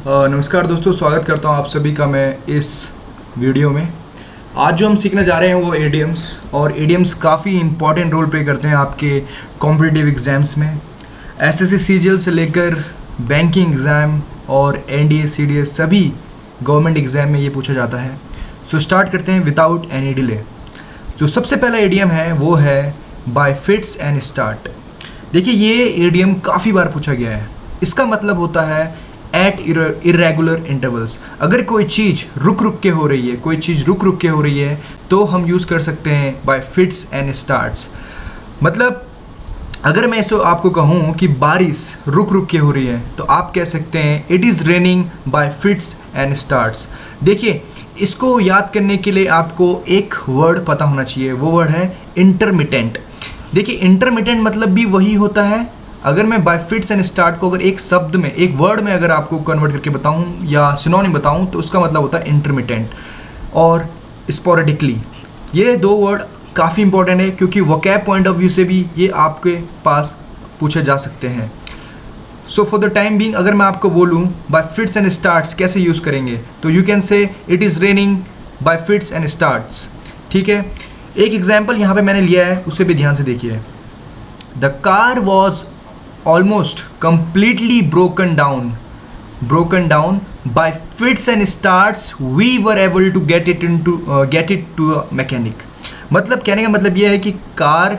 नमस्कार दोस्तों, स्वागत करता हूं आप सभी का मैं इस वीडियो में। आज जो हम सीखने जा रहे हैं वो एडीएम्स, और एडीएम्स काफ़ी इंपॉर्टेंट रोल प्ले करते हैं आपके कॉम्पिटिटिव एग्ज़ाम्स में। एसएससी सीजीएल से लेकर बैंकिंग एग्ज़ाम और एनडीए सीडीएस सभी गवर्नमेंट एग्ज़ाम में ये पूछा जाता है। सो स्टार्ट करते हैं विदाउट एनी डिले। जो सबसे पहला एडीएम है वो है बाय फिट्स एंड स्टार्ट। देखिए, ये एडीएम काफ़ी बार पूछा गया है। इसका मतलब होता है एट इरेगुलर इंटरवल्स। अगर कोई चीज़ रुक रुक के हो रही है तो हम यूज़ कर सकते हैं बाय फिट्स एंड स्टार्ट्स। मतलब अगर मैं इसे आपको कहूँ कि बारिश रुक रुक के हो रही है तो आप कह सकते हैं it is raining bye fits and starts. देखिए, इसको याद करने के लिए आपको एक वर्ड पता होना चाहिए, वो वर्ड है इंटरमिटेंट। देखिए, इंटरमिटेंट मतलब भी वही होता है। अगर मैं बाय फिट्स एंड स्टार्ट को अगर एक शब्द में, एक वर्ड में अगर आपको कन्वर्ट करके बताऊं या सिनोनिम बताऊं तो उसका मतलब होता है इंटरमिटेंट और स्पोरेडिकली। ये दो वर्ड काफ़ी इंपॉर्टेंट है क्योंकि वोकैब पॉइंट ऑफ व्यू से भी ये आपके पास पूछे जा सकते हैं। So for the time being अगर मैं आपको बोलूं बाय फिट्स एंड स्टार्ट्स कैसे यूज़ करेंगे तो यू कैन से it is raining bye fits and starts. ठीक है, एक एग्जाम्पल यहाँ पे मैंने लिया है, उसे भी ध्यान से देखिए। The car was almost completely broken down by fits and starts we were able to get it to a mechanic। मतलब कहने का मतलब यह है कि कार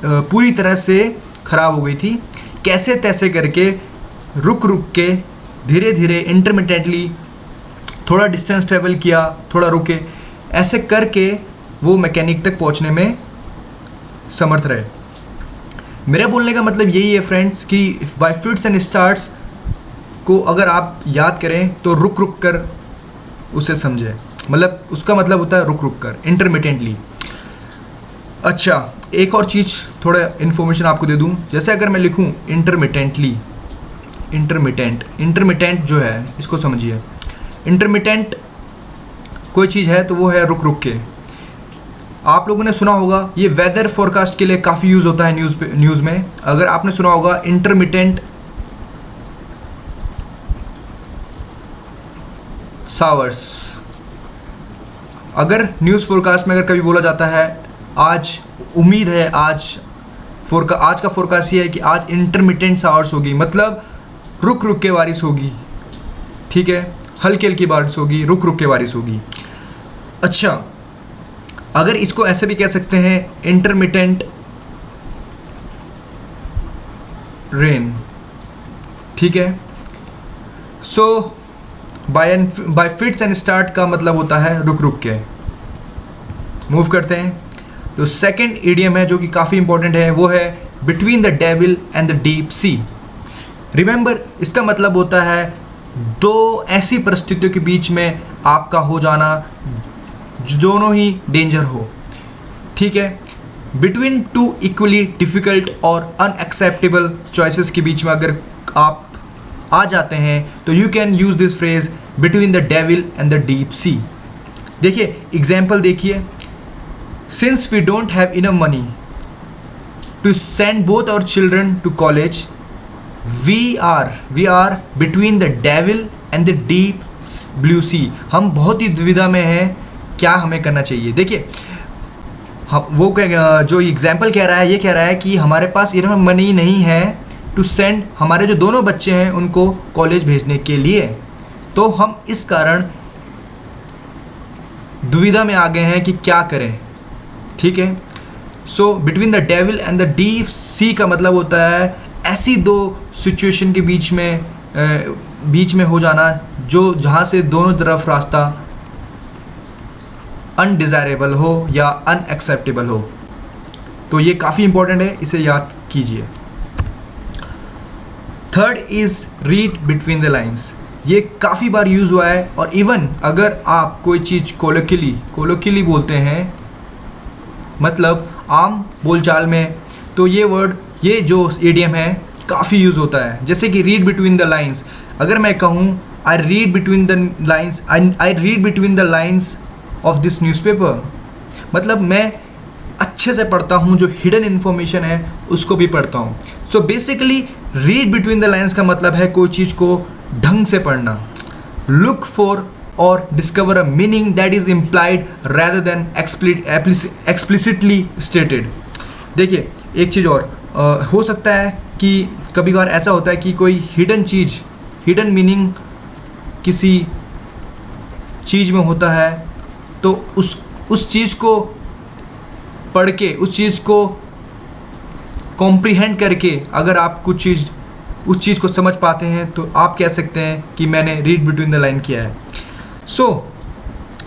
पूरी तरह से ख़राब हो गई थी। कैसे तैसे करके रुक रुक के धीरे धीरे इंटरमिटेंटली थोड़ा डिस्टेंस ट्रेवल किया, थोड़ा रुके, ऐसे करके वो मैकेनिक तक पहुंचने में समर्थ रहे। मेरे बोलने का मतलब यही है फ्रेंड्स कि बाय फिट्स एंड स्टार्ट्स को अगर आप याद करें तो रुक रुक कर उसे समझें। मतलब उसका मतलब होता है रुक रुक कर, इंटरमिटेंटली। अच्छा, एक और चीज़ थोड़ा इन्फॉर्मेशन आपको दे दूं। जैसे अगर मैं लिखूं इंटरमिटेंटली, इंटरमिटेंट जो है इसको समझिए। इंटरमिटेंट कोई चीज़ है तो वो है रुक रुक के। आप लोगों ने सुना होगा ये वेदर फोरकास्ट के लिए काफ़ी यूज़ होता है न्यूज़ में। अगर आपने सुना होगा इंटरमिटेंट शावर्स। अगर न्यूज़ फोरकास्ट में अगर कभी बोला जाता है आज उम्मीद है, आज का फोरकास्ट ये है कि आज इंटरमिटेंट शावर्स होगी, मतलब रुक रुक के बारिश होगी। ठीक है, हल्की हल्की बारिश होगी, रुक रुक के बारिश होगी। अच्छा, अगर इसको ऐसे भी कह सकते हैं इंटरमिटेंट रेन। ठीक है, सो बाय फिट्स एंड स्टार्ट का मतलब होता है रुक रुक के। मूव करते हैं। तो सेकंड इडियम है जो कि काफ़ी इंपॉर्टेंट है, वो है between the devil and the deep C. Remember, इसका मतलब होता है दो ऐसी परिस्थितियों के बीच में आपका हो जाना दोनों ही डेंजर हो। ठीक है, बिटवीन टू इक्वली डिफ़िकल्ट और अनएक्सेप्टेबल चॉइसेस के बीच में अगर आप आ जाते हैं तो you can use this phrase between the devil and the deep sea. देखिए, एग्जाम्पल देखिए। Since we don't have enough money to send both our children to college we are between the devil and the deep blue sea. हम बहुत ही दुविधा में हैं, क्या हमें करना चाहिए। देखिए, वो जो एग्जाम्पल कह रहा है ये कह रहा है कि हमारे पास इनफ मनी नहीं है टू सेंड हमारे जो दोनों बच्चे हैं उनको कॉलेज भेजने के लिए, तो हम इस कारण दुविधा में आ गए हैं कि क्या करें। ठीक है, so between the devil and the deep सी का मतलब होता है ऐसी दो सिचुएशन के बीच में हो जाना जो जहाँ से दोनों तरफ रास्ता अनडिज़ायरेबल हो या अनएक्सेप्टेबल हो। तो ये काफ़ी इंपॉर्टेंट है, इसे याद कीजिए। Third is read between the lines. ये काफ़ी बार यूज़ हुआ है, और इवन अगर आप कोई चीज़ कोलोकियली बोलते हैं, मतलब आम बोलचाल में, तो ये जो इडियम है काफ़ी यूज़ होता है। जैसे कि रीड बिटवीन द लाइंस। अगर मैं कहूँ I read between the lines of this newspaper, मतलब मैं अच्छे से पढ़ता हूँ, जो हिडन इन्फॉर्मेशन है उसको भी पढ़ता हूँ। So basically read between the lines का मतलब है कोई चीज़ को ढंग से पढ़ना. लुक फॉर और discover a meaning that is implied rather than explicitly stated. देखिए एक चीज़ और हो सकता है कि कभी बार ऐसा होता है कि कोई हिडन मीनिंग किसी चीज़ में होता है, तो उस चीज़ को पढ़ के, उस चीज़ को कॉम्प्रीहेंड करके अगर आप उस चीज़ को समझ पाते हैं तो आप कह सकते हैं कि मैंने रीड बिटवीन द लाइन किया है. सो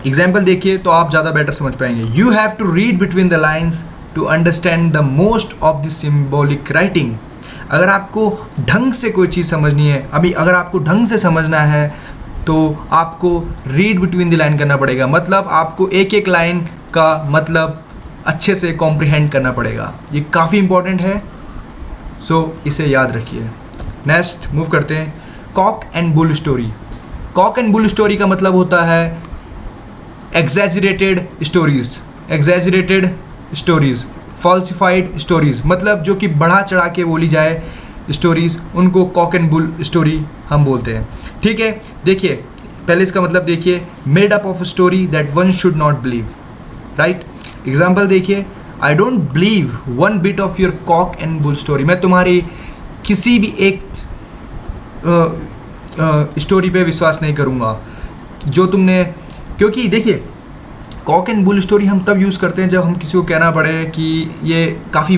एग्जाम्पल देखिए तो आप ज़्यादा बेटर समझ पाएंगे. You have to read between the lines to understand the most of the symbolic writing. अगर आपको ढंग से कोई चीज़ समझनी है, अगर आपको ढंग से समझना है तो आपको रीड बिटवीन द लाइन करना पड़ेगा. मतलब आपको एक एक लाइन का मतलब अच्छे से कॉम्प्रीहेंड करना पड़ेगा. ये काफ़ी इंपॉर्टेंट है, सो इसे याद रखिए. नेक्स्ट मूव करते हैं. Kock and bull story. Kock and bull story का मतलब होता है एग्जैजरेटेड स्टोरीज, फॉल्सिफाइड स्टोरीज, मतलब जो कि बढ़ा चढ़ा के बोली जाए स्टोरीज, उनको कॉक एंड बुल स्टोरी हम बोलते हैं. ठीक है, देखिए पहले इसका मतलब देखिए. Made up of story that one should not believe. Right, example देखिए. I don't believe one bit of your cock and bull story. मैं तुम्हारी किसी भी एक स्टोरी पे विश्वास नहीं करूँगा जो तुमने, क्योंकि देखिए कॉक एंड बुल स्टोरी हम तब यूज़ करते हैं जब हम किसी को कहना पड़े कि ये काफ़ी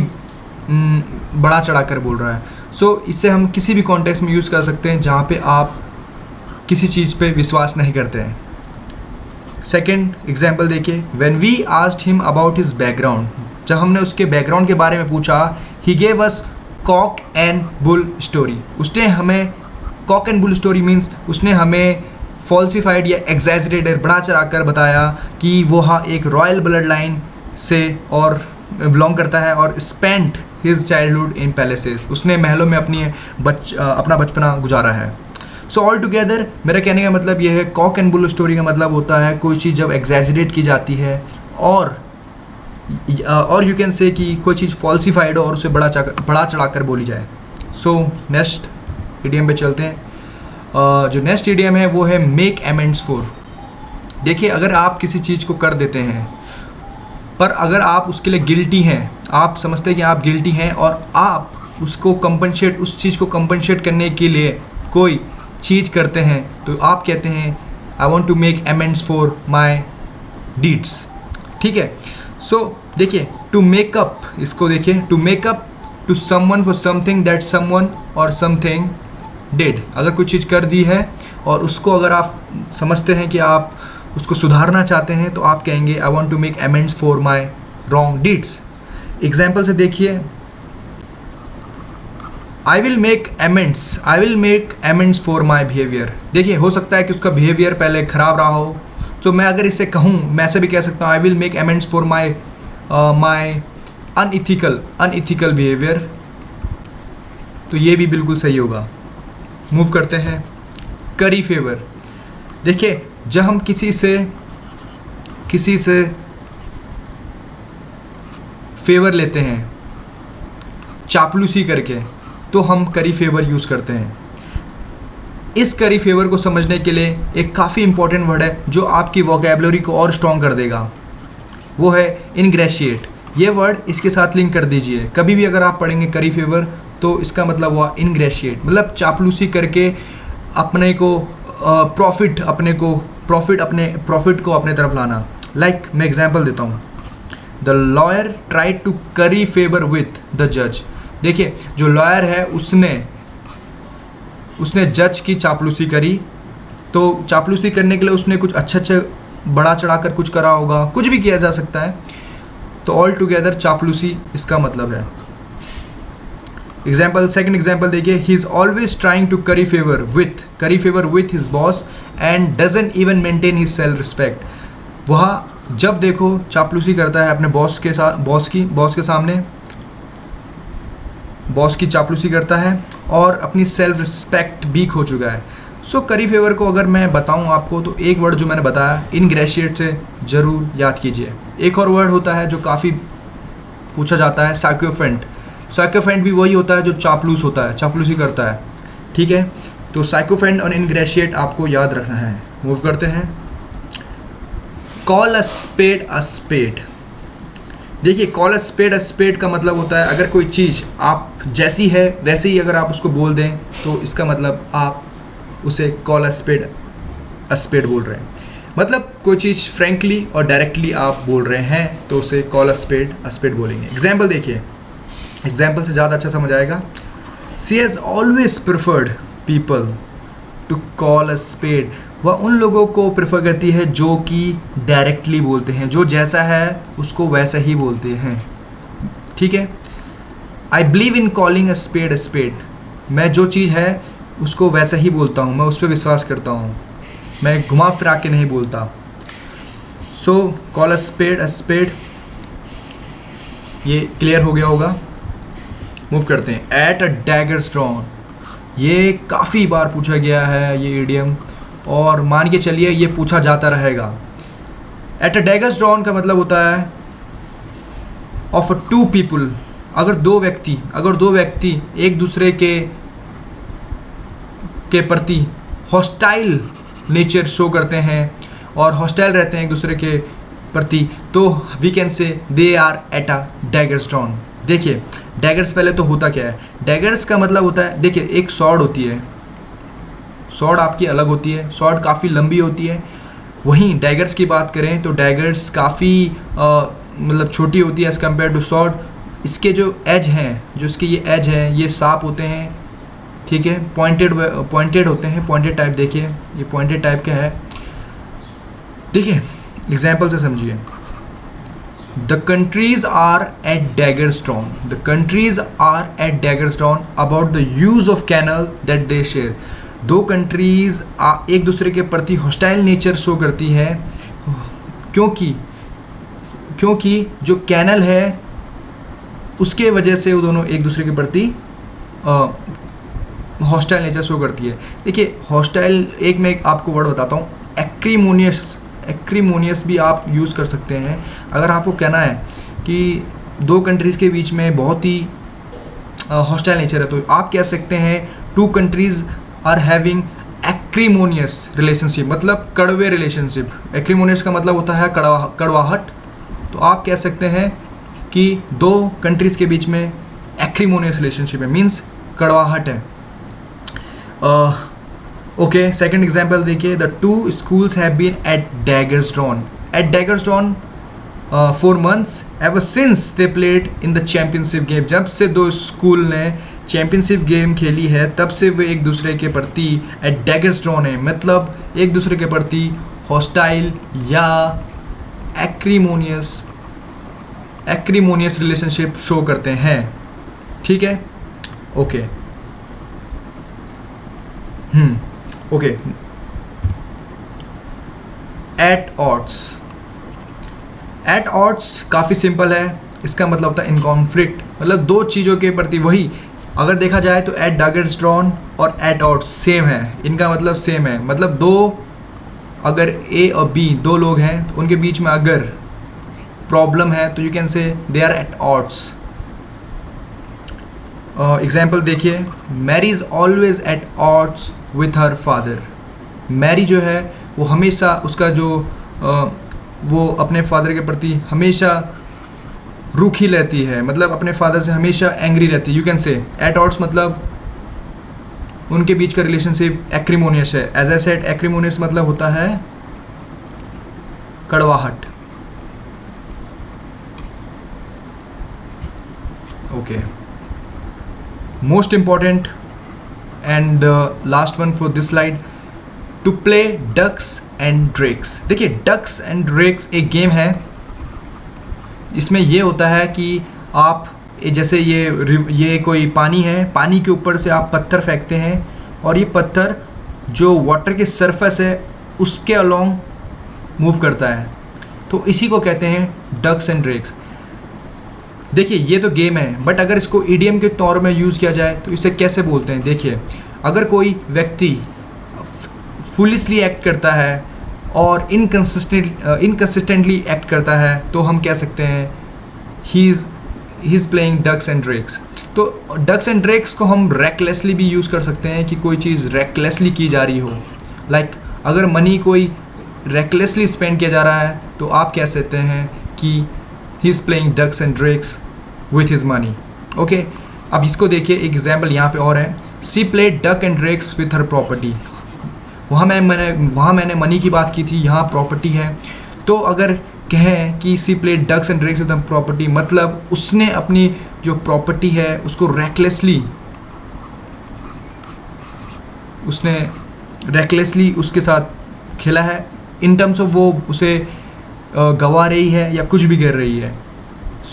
बड़ा चढ़ा कर बोल रहा है. सो इससे हम किसी भी कॉन्टेक्स्ट में यूज़ कर सकते हैं जहाँ पे आप किसी चीज़ पे विश्वास नहीं करते हैं. सेकेंड एग्जाम्पल देखिए. When we asked him about his background. जब हमने उसके बैकग्राउंड के बारे में पूछा, he gave us cock and bull story. उसने हमें cock and bull story means उसने हमें फॉल्सिफाइड या एग्जैजरेटेड बढ़ा चढ़ा कर बताया कि वो एक रॉयल ब्लड लाइन से और बिलोंग करता है और स्पेंट हिज चाइल्डहुड इन पैलेसेस. उसने महलों में अपना बचपना गुजारा है. सो ऑल टुगेदर मेरा कहने का मतलब ये है, कॉक एंड बुल स्टोरी का मतलब होता है कोई चीज़ जब एग्जैजरेट की जाती है और यू कैन से कि कोई चीज़ फॉल्सिफाइड हो और उसे बढ़ा चढ़ा कर बोली जाए. सो नेक्स्ट ईडियम पे चलते हैं. जो नेक्स्ट ईडियम है वो है मेक अमेंड्स फॉर. देखिए अगर आप किसी चीज़ को कर देते हैं पर अगर आप उसके लिए गिल्टी हैं, आप समझते हैं कि आप गिल्टी हैं और आप उस चीज़ को कंपनसेट करने के लिए कोई चीज़ करते हैं तो आप कहते हैं I want to make amends for my deeds. ठीक है, सो देखिए टू मेकअप, इसको देखिए to make up to someone for something that someone और समथिंग डिड. अगर कोई चीज़ कर दी है और उसको अगर आप समझते हैं कि आप उसको सुधारना चाहते हैं तो आप कहेंगे I want to make amends for my wrong deeds. Example से देखिए. I will make amends for my behaviour. देखिए हो सकता है कि उसका बिहेवियर पहले ख़राब रहा हो, तो मैं अगर इसे कहूँ, मैं ऐसे भी कह सकता हूँ आई will make amends for my unethical behaviour. तो ये भी बिल्कुल सही होगा. मूव करते हैं. करी फेवर. देखिए जब हम किसी से फेवर लेते हैं चापलूसी करके, तो हम करी फेवर यूज़ करते हैं. इस करी फेवर को समझने के लिए एक काफ़ी इंपॉर्टेंट वर्ड है जो आपकी वोकैबुलरी को और स्ट्रॉन्ग कर देगा, वो है इनग्रेशिएट. ये वर्ड इसके साथ लिंक कर दीजिए. कभी भी अगर आप पढ़ेंगे करी फेवर तो इसका मतलब हुआ इनग्रेशिएट, मतलब चापलूसी करके अपने प्रॉफिट को अपने तरफ लाना. लाइक मैं एग्जांपल देता हूँ. The lawyer tried to curry favour with the जज. देखिए जो लॉयर है उसने जज की चापलूसी करी, तो चापलूसी करने के लिए उसने कुछ अच्छे बढ़ा चढ़ा कर कुछ करा होगा, कुछ भी किया जा सकता है. तो ऑल टुगेदर चापलूसी इसका मतलब है. सेकंड एग्जाम्पल देखिए. He is always trying to curry favour with his boss and doesn't even maintain his self respect. वह जब देखो चापलूसी करता है अपने बॉस के सामने, बॉस की चापलूसी करता है और अपनी सेल्फ रिस्पेक्ट भी खो चुका है. सो करी फेवर को अगर मैं बताऊं आपको तो एक वर्ड जो मैंने बताया इनग्रेशिएट से ज़रूर याद कीजिए. एक और वर्ड होता है जो काफ़ी पूछा जाता है, साइकोफेंट. साइकोफेंट भी वही होता है जो चापलूस होता है, चापलूसी करता है, ठीक है। तो साइकोफेंट और इनग्रेशिएट आपको याद रखना है। मूव करते हैं। Call a spade a spade. देखिए, कॉल अ स्पेड का मतलब होता है अगर कोई चीज़ आप जैसी है वैसे ही अगर आप उसको बोल दें तो इसका मतलब आप उसे कॉल अ स्पेड बोल रहे हैं। मतलब कोई चीज़ फ्रैंकली और डायरेक्टली आप बोल रहे हैं तो उसे कॉल अ स्पेड बोलेंगे। एग्जाम्पल देखिए, एग्जाम्पल से ज़्यादा अच्छा समझ आएगा। She has always preferred people to call a spade. वह उन लोगों को प्रेफर करती है जो कि डायरेक्टली बोलते हैं, जो जैसा है उसको वैसा ही बोलते हैं, ठीक है। I believe in calling a spade. मैं जो चीज़ है उसको वैसा ही बोलता हूँ, मैं उस पर विश्वास करता हूँ, मैं घुमा फिरा के नहीं बोलता। सो कॉल अ स्पेड, ये क्लियर हो गया होगा। मूव करते हैं। एट अ डैगर्स ड्रॉन, ये काफ़ी बार पूछा गया है ये इडियम, और मान के चलिए ये पूछा जाता रहेगा। एट अ डैगर्स ड्रॉन का मतलब होता है ऑफ अ टू पीपल। अगर दो व्यक्ति एक दूसरे के प्रति हॉस्टाइल नेचर शो करते हैं और हॉस्टाइल रहते हैं एक दूसरे के प्रति, तो we can say they are at a daggers drawn. देखिए, डैगर्स पहले तो होता क्या है। डैगर्स का मतलब होता है, देखिए एक सॉर्ड होती है, सॉर्ड आपकी अलग होती है, सॉर्ड काफ़ी लंबी होती है। वहीं डैगर्स की बात करें तो डैगर्स काफ़ी मतलब छोटी होती है एज़ कम्पेयर टू सॉर्ड। इसके जो एज हैं, जो इसके ये एज हैं, ये शार्प होते हैं, ठीक है, पॉइंटेड होते हैं, पॉइंटेड टाइप। देखिए ये पॉइंटेड टाइप का है। देखिए एग्जाम्पल से समझिए। The countries are at daggers drawn. The countries are at daggers drawn about the use of canal that they share. दो कंट्रीज एक दूसरे के प्रति हॉस्टाइल नेचर शो करती है क्योंकि जो कैनल है उसके वजह से वो दोनों एक दूसरे के प्रति हॉस्टाइल नेचर शो करती है। देखिए हॉस्टाइल, एक मैं आपको वर्ड बताता हूँ, एक्रीमोनियस भी आप यूज़ कर सकते हैं। अगर आपको कहना है कि दो कंट्रीज़ के बीच में बहुत ही हॉस्टाइल नेचर है तो आप कह सकते हैं two countries are having acrimonious relationship, मतलब कड़वे रिलेशनशिप। एक्रीमोनियस का मतलब होता है कड़वाहट। तो आप कह सकते हैं कि दो कंट्रीज़ के बीच में एक्रीमोनियस रिलेशनशिप है, मीन्स कड़वाहट है। ओके, सेकंड एग्जांपल देखिए। The two schools have been at daggers drawn for months ever since they played in the championship game. जब से दो स्कूल ने चैम्पियनशिप गेम खेली है तब से वे एक दूसरे के प्रति एट डैगर्स ड्रॉन है, मतलब एक दूसरे के प्रति हॉस्टाइल या एक्रीमोनियस रिलेशनशिप शो करते हैं, ठीक है। Okay okay. एट ऑड्स काफ़ी सिंपल है। इसका मतलब होता है इन कॉन्फ्लिक्ट, मतलब दो चीज़ों के प्रति। वही अगर देखा जाए तो एट डैगर्स ड्रॉन और एट ऑड्स सेम है, इनका मतलब सेम है। मतलब दो, अगर ए और बी दो लोग हैं तो उनके बीच में अगर प्रॉब्लम है तो you can say they are at odds. Example देखिए। Mary is always at odds with her father. Mary जो है वो हमेशा उसका जो वो अपने फादर के प्रति हमेशा रूखी रहती है, मतलब अपने फादर से हमेशा एंग्री रहती है। You can say at odds मतलब उनके बीच का रिलेशनशिप एक्रीमोनियस है। एज आई सेड, एक्रीमोनियस मतलब होता है कड़वाहट। Okay, most important and the last one for this slide, to play ducks and drakes. देखिए डक्स एंड ड्रेक्स एक गेम है। इसमें ये होता है कि आप जैसे ये कोई पानी है, पानी के ऊपर से आप पत्थर फेंकते हैं और ये पत्थर जो वाटर के सरफेस है उसके अलोंग मूव करता है, तो इसी को कहते हैं डक्स एंड ड्रेक्स। देखिए ये तो गेम है, बट अगर इसको ईडीएम के तौर में यूज़ किया जाए तो इसे कैसे बोलते हैं। देखिए अगर कोई व्यक्ति फुलिशली एक्ट करता है और इनकन्सिस्टेंटली एक्ट करता है तो हम कह सकते हैं he is playing ducks and drakes. तो डक्स एंड ड्रेक्स को हम रेकलेसली भी यूज़ कर सकते हैं कि कोई चीज़ रेकलेसली की जा रही हो। लाइक अगर मनी कोई रेकलेसली स्पेंड किया जा रहा है तो आप कह सकते हैं कि he is playing ducks and drakes with his money. Okay, अब इसको देखिए, एग्जाम्पल यहाँ पे और है, she played duck and drakes with her property. वहाँ मैंने मनी की बात की थी, यहाँ प्रॉपर्टी है। तो अगर कहें कि she played ducks and drakes with her property, मतलब उसने अपनी जो प्रॉपर्टी है उसको रेकलेसली उसके साथ खेला है, इन टर्म्स ऑफ वो उसे गवा रही है या कुछ भी कर रही है।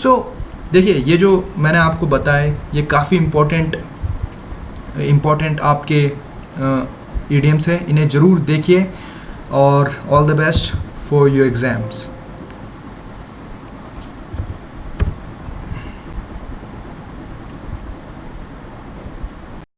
सो देखिए, ये जो मैंने आपको बताया ये काफ़ी इम्पोर्टेंट आपके इडियम्स हैं, इन्हें ज़रूर देखिए और all the best for your exams.